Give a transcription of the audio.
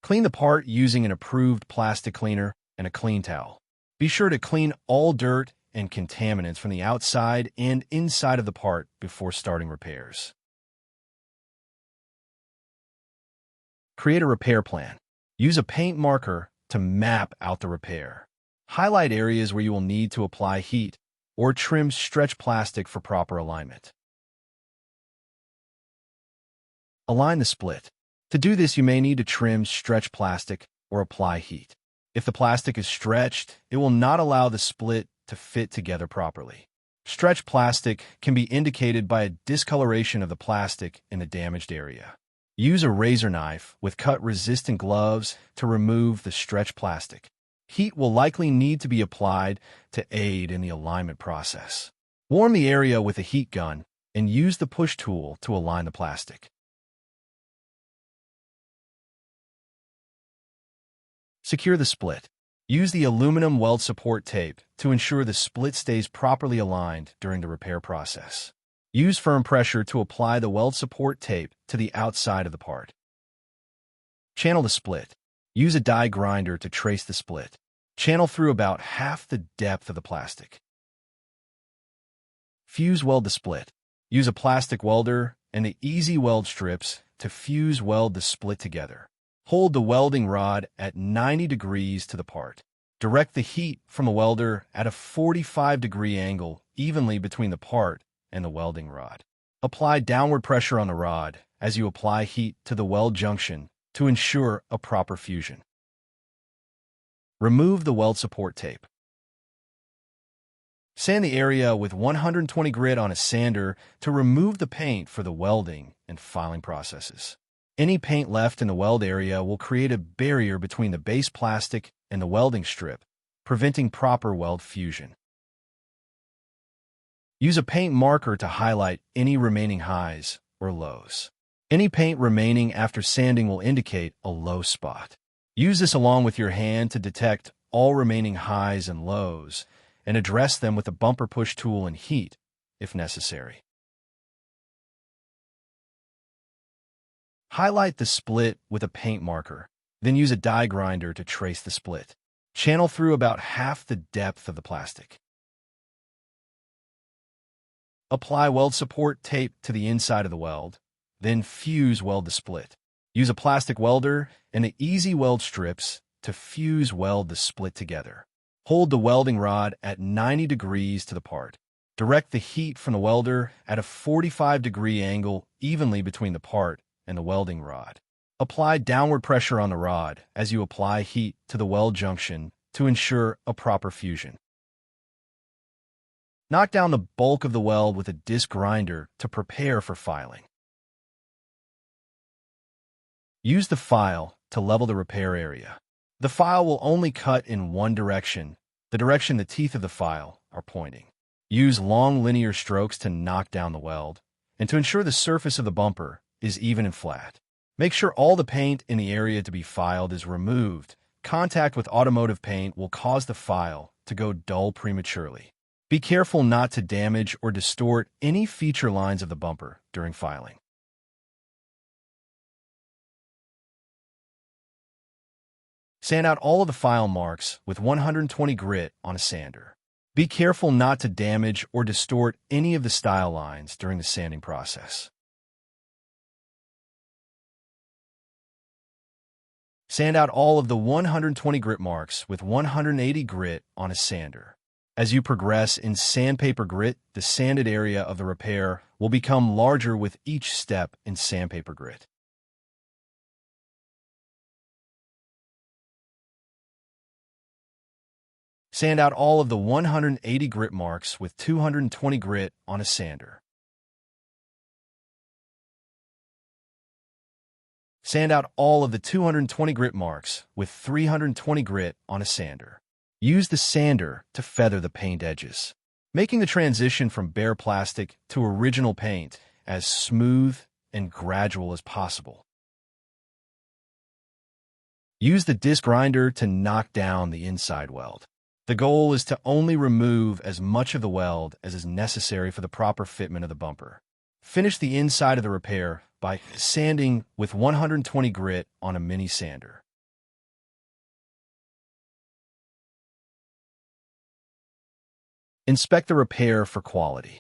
Clean the part using an approved plastic cleaner and a clean towel. Be sure to clean all dirt and contaminants from the outside and inside of the part before starting repairs. Create a repair plan. Use a paint marker to map out the repair. Highlight areas where you will need to apply heat or trim stretch plastic for proper alignment. Align the split. To do this, you may need to trim stretch plastic or apply heat. If the plastic is stretched, it will not allow the split to fit together properly. Stretch plastic can be indicated by a discoloration of the plastic in the damaged area. Use a razor knife with cut-resistant gloves to remove the stretched plastic. Heat will likely need to be applied to aid in the alignment process. Warm the area with a heat gun and use the push tool to align the plastic. Secure the split. Use the aluminum weld support tape to ensure the split stays properly aligned during the repair process. Use firm pressure to apply the weld support tape to the outside of the part. Channel the split. Use a die grinder to trace the split. Channel through about half the depth of the plastic. Fuse weld the split. Use a plastic welder and the easy weld strips to fuse weld the split together. Hold the welding rod at 90 degrees to the part. Direct the heat from a welder at a 45-degree angle evenly between the part and the welding rod. Apply downward pressure on the rod as you apply heat to the weld junction to ensure a proper fusion. Remove the weld support tape. Sand the area with 120 grit on a sander to remove the paint for the welding and filing processes. Any paint left in the weld area will create a barrier between the base plastic and the welding strip, preventing proper weld fusion. Use a paint marker to highlight any remaining highs or lows. Any paint remaining after sanding will indicate a low spot. Use this along with your hand to detect all remaining highs and lows and address them with a bumper push tool and heat if necessary. Highlight the split with a paint marker, then use a die grinder to trace the split. Channel through about half the depth of the plastic. Apply weld support tape to the inside of the weld, then fuse weld the split. Use a plastic welder and the easy weld strips to fuse weld the split together. Hold the welding rod at 90 degrees to the part. Direct the heat from the welder at a 45-degree angle evenly between the part and the welding rod. Apply downward pressure on the rod as you apply heat to the weld junction to ensure a proper fusion. Knock down the bulk of the weld with a disc grinder to prepare for filing. Use the file to level the repair area. The file will only cut in one direction, the direction the teeth of the file are pointing. Use long linear strokes to knock down the weld and to ensure the surface of the bumper is even and flat. Make sure all the paint in the area to be filed is removed. Contact with automotive paint will cause the file to go dull prematurely. Be careful not to damage or distort any feature lines of the bumper during filing. Sand out all of the file marks with 120 grit on a sander. Be careful not to damage or distort any of the style lines during the sanding process. Sand out all of the 120 grit marks with 180 grit on a sander. As you progress in sandpaper grit, the sanded area of the repair will become larger with each step in sandpaper grit. Sand out all of the 180 grit marks with 220 grit on a sander. Sand out all of the 220 grit marks with 320 grit on a sander. Use the sander to feather the paint edges, making the transition from bare plastic to original paint as smooth and gradual as possible. Use the disc grinder to knock down the inside weld. The goal is to only remove as much of the weld as is necessary for the proper fitment of the bumper. Finish the inside of the repair by sanding with 120 grit on a mini sander. Inspect the repair for quality.